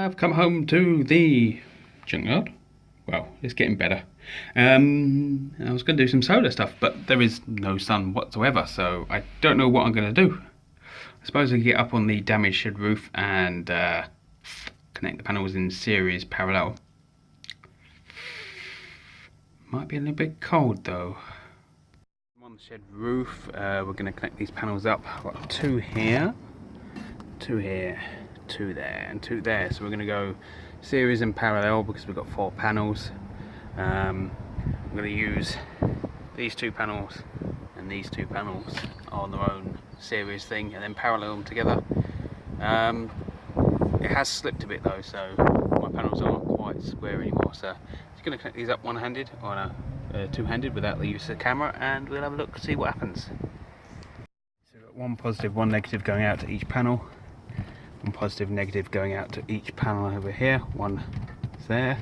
have come home to the junkyard. Well, it's getting better. I was going to do some solar stuff, but there is no sun whatsoever, so I don't know what I'm going to do. I suppose I can get up on the damaged shed roof and connect the panels in series parallel. Might be a little bit cold though. I'm on the shed roof. We're going to connect these panels up. I've got two here, two here, two there, and two there. So we're going to go series and parallel because we've got 4 panels. I'm going to use these 2 panels and these 2 panels on their own series thing, and then parallel them together. It has slipped a bit though, so my panels aren't quite square anymore. So I'm going to connect these up one-handed or two-handed without the use of the camera, and we'll have a look, see what happens. So we've got one positive, one negative going out to each panel. One positive, negative going out to each panel over here. One is there,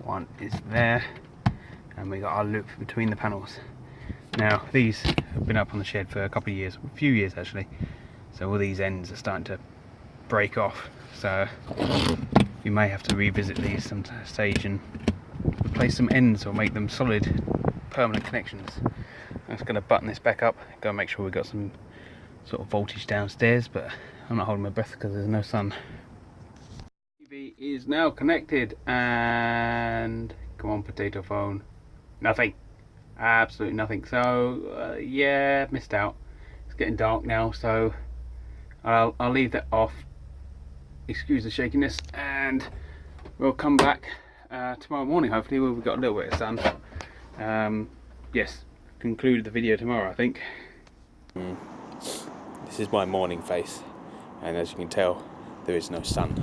one is there, and we got our loop between the panels. Now these have been up on the shed for a couple of years, a few years actually, so all these ends are starting to break off, so we may have to revisit these some stage and replace some ends or make them solid permanent connections. I'm just going to button this back up, go and make sure we've got some sort of voltage downstairs, but I'm not holding my breath because there's no sun. TV is now connected, and come on, potato phone, nothing, absolutely nothing. So yeah, missed out. It's getting dark now, so I'll leave that off. Excuse the shakiness, and we'll come back tomorrow morning. Hopefully we've got a little bit of sun. Yes, conclude the video tomorrow, I think. This is my morning face, and as you can tell, there is no sun.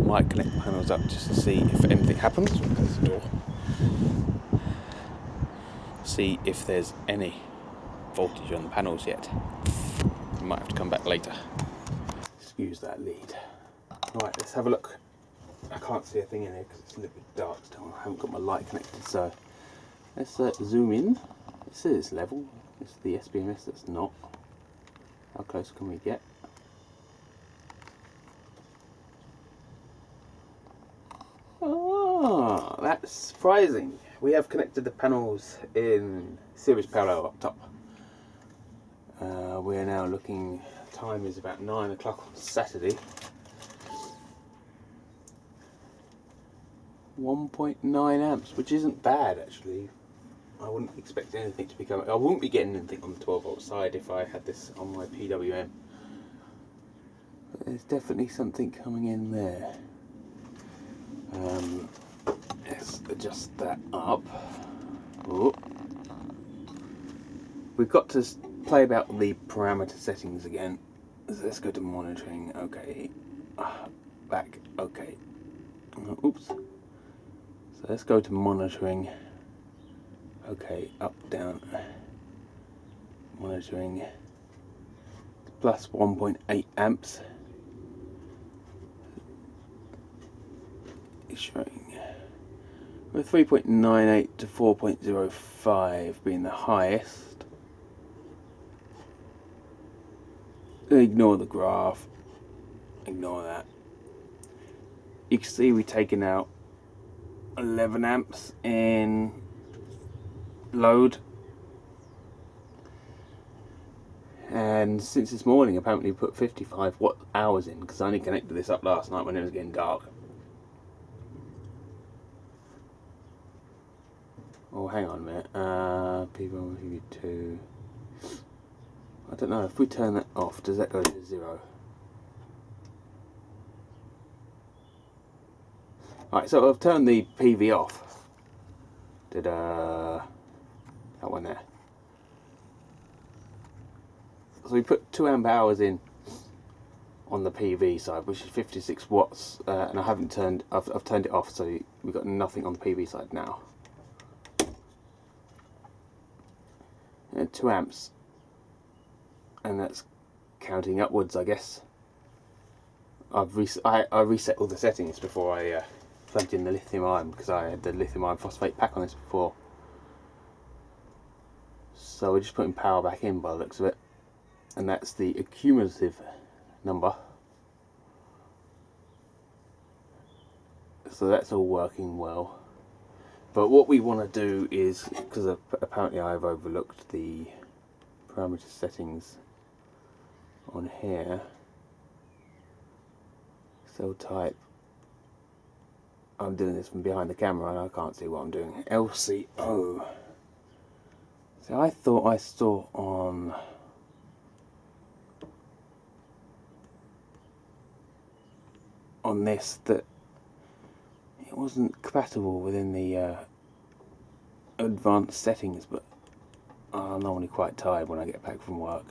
Might connect the panels up just to see if anything happens. Close the door. See if there's any voltage on the panels yet. Might have to come back later. Excuse that lead. Right, let's have a look. I can't see a thing in here because it's a little bit dark still. I haven't got my light connected, so let's zoom in. It says it's level. It's the SPMS that's not. How close can we get? Ah, that's surprising. We have connected the panels in series parallel up top. We are now looking, time is about 9 o'clock on Saturday. 1.9 amps, which isn't bad actually. I wouldn't expect anything to be coming. I wouldn't be getting anything on the 12 volt side if I had this on my PWM. But there's definitely something coming in there. Let's adjust that up. Oh. We've got to play about the parameter settings again. So let's go to monitoring. Okay. Back. Okay. Oops. So let's go to monitoring. Okay. Up, down. Monitoring. Plus 1.8 amps. It's showing. With 3.98 to 4.05 being the highest. Ignore the graph, ignore that. You can see we've taken out 11 amps in load, and since this morning apparently put 55 watt hours in, because I only connected this up last night when it was getting dark. Oh, hang on a minute, P1, P2. I don't know, if we turn that off, does that go to 0? Right, so I've turned the PV off. That one there. So we put 2 amp hours in on the PV side, which is 56 watts, and I haven't turned, I've turned it off, so we've got nothing on the PV side now. And 2 amps. And that's counting upwards, I guess. I reset all the settings before I plugged in the lithium ion, because I had the lithium iron phosphate pack on this before. So we're just putting power back in by the looks of it. and that's the accumulative number. So that's all working well. But what we want to do is, because apparently I've overlooked the parameter settings on here, cell type, I'm doing this from behind the camera and I can't see what I'm doing. LCO. So I thought I saw on this that it wasn't compatible within the advanced settings, but I'm normally quite tired when I get back from work.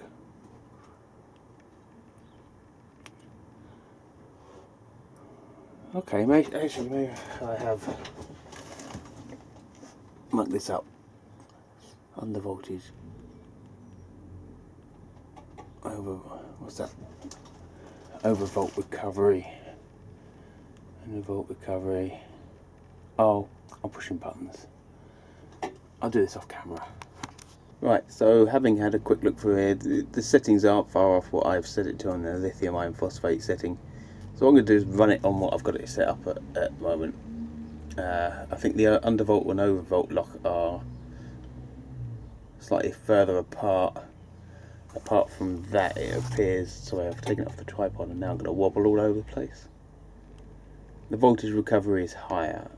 Okay, maybe I have mucked this up. Under voltage. What's that? Overvolt recovery. Undervolt recovery. Oh, I'm pushing buttons. I'll do this off camera. Right, so having had a quick look through here, the settings aren't far off what I've set it to on the lithium iron phosphate setting. So what I'm going to do is run it on what I've got it set up at the moment. I think the undervolt and overvolt lock are slightly further apart. Apart from that, it appears, sorry, I've taken it off the tripod and now I'm going to wobble all over the place. The voltage recovery is higher,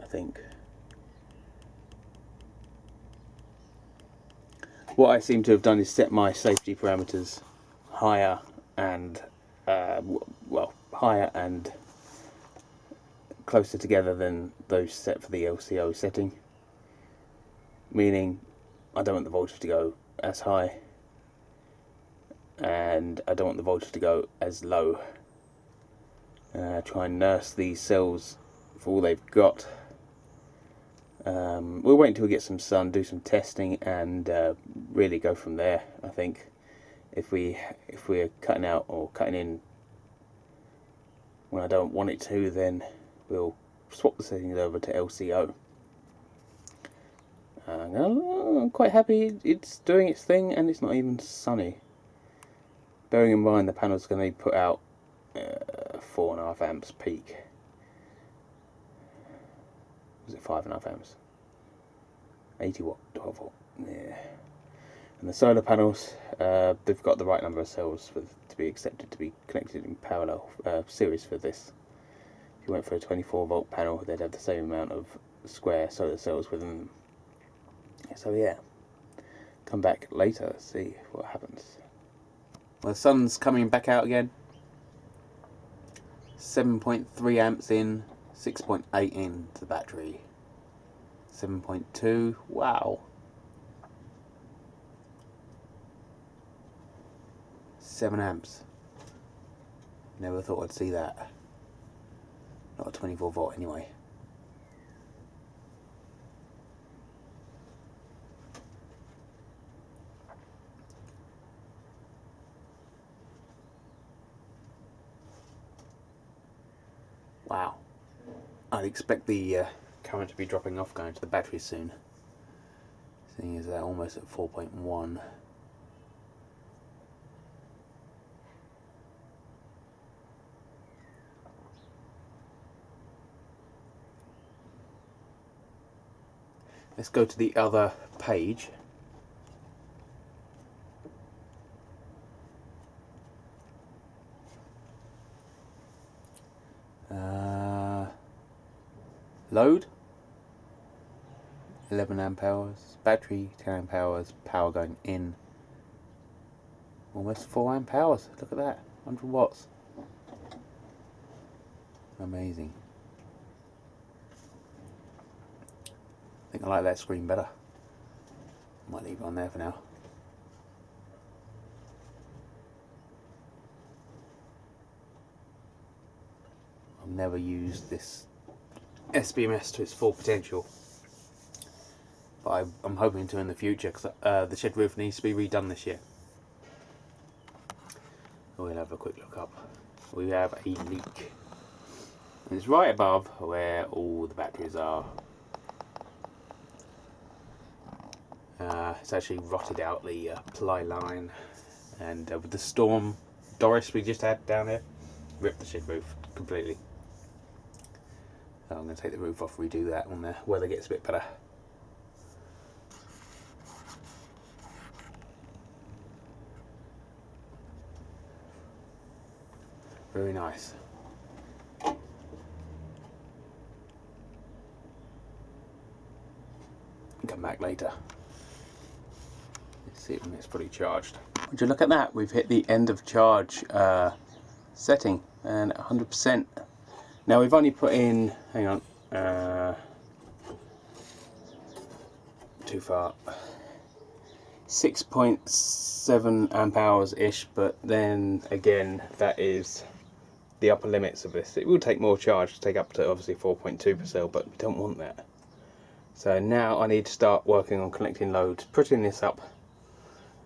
I think. What I seem to have done is set my safety parameters higher and higher and closer together than those set for the LCO setting, meaning I don't want the voltage to go as high and I don't want the voltage to go as low. Try and nurse these cells for all they've got. We'll wait until we get some sun, do some testing, and really go from there. I think if we're cutting out or cutting in when I don't want it to, then we'll swap the settings over to LCO. I'm quite happy it's doing its thing, and it's not even sunny. Bearing in mind the panel's going to put out 4.5 amps peak. Was it 5.5 amps? 80 watt, 12 volt. Yeah. And the solar panels, they've got the right number of cells to be accepted to be connected in parallel series for this. If you went for a 24 volt panel, they'd have the same amount of square solar cells within them. So yeah, come back later, see what happens. Well, the sun's coming back out again. 7.3 amps in, 6.8 in to the battery. 7.2, wow. 7 amps. Never thought I'd see that. Not a 24 volt anyway. Wow. I'd expect the current to be dropping off going to the battery soon. Seeing as they're almost at 4.1. Let's go to the other page. Load 11 amp hours, battery 10 amp hours, power going in almost 4 amp hours. Look at that, 100 watts. Amazing. I think I like that screen better. Might leave it on there for now. I've never used this SBMS to its full potential, but I'm hoping to in the future, because the shed roof needs to be redone this year. We'll have a quick look up. We have a leak, and it's right above where all the batteries are. It's actually rotted out the ply line And with the storm Doris we just had down here, ripped the shed roof completely. So I'm going to take the roof off, redo that when the weather gets a bit better. Very nice. Come back later. Let's see when it's fully charged. Would you look at that? We've hit the end of charge setting and 100%. Now we've only put in, hang on, too far, 6.7 amp hours ish, but then again that is the upper limits of this. It will take more charge to take up to obviously 4.2 per cell, but we don't want that. So now I need to start working on collecting loads, putting this up,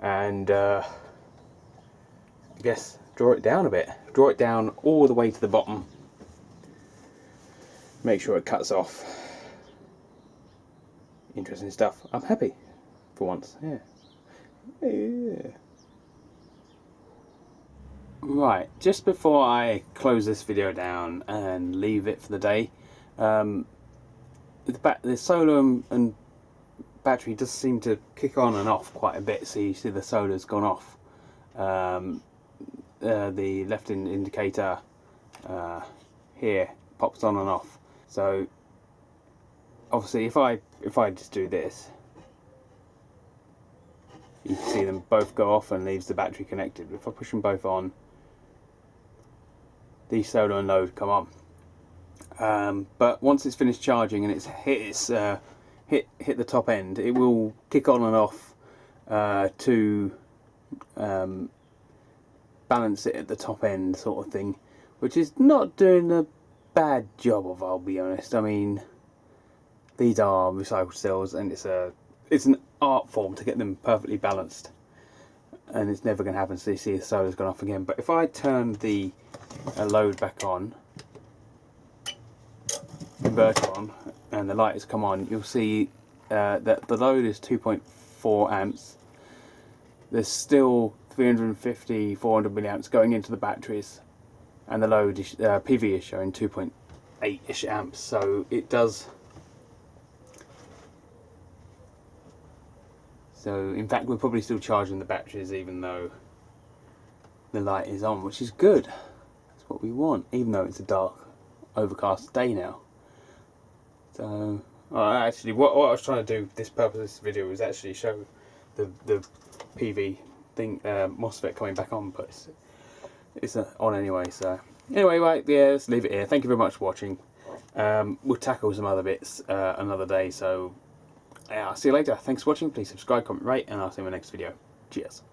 and I guess draw it down a bit. Draw it down all the way to the bottom. Make sure it cuts off. Interesting stuff. I'm happy for once. Yeah. Yeah. Right, just before I close this video down and leave it for the day, the solar and battery does seem to kick on and off quite a bit. So you see the solar's gone off. The left indicator here pops on and off. So obviously if I just do this, you can see them both go off and leaves the battery connected. If I push them both on, these solar and load come on. But once it's finished charging and it's hit the top end, it will kick on and off to balance it at the top end, sort of thing, which is not doing a bad job of, I'll be honest. I mean, these are recycled cells, and it's an art form to get them perfectly balanced, and it's never going to happen. So you see the solar's gone off again. But if I turn the load back on, inverter on, and the light has come on, you'll see that the load is 2.4 amps. There's still 350, 400 milliamps going into the batteries, and the load is, PV is showing 2.8-ish amps. So it does. So in fact we're probably still charging the batteries even though the light is on, which is good. That's what we want, even though it's a dark, overcast day now. So actually what I was trying to do, this purpose of this video, was actually show the PV thing, MOSFET coming back on, but it's on anyway. So anyway, right, yeah, let's leave it here. Thank you very much for watching. We'll tackle some other bits another day, so I'll see you later. Thanks for watching. Please subscribe, comment, rate, and I'll see you in my next video. Cheers.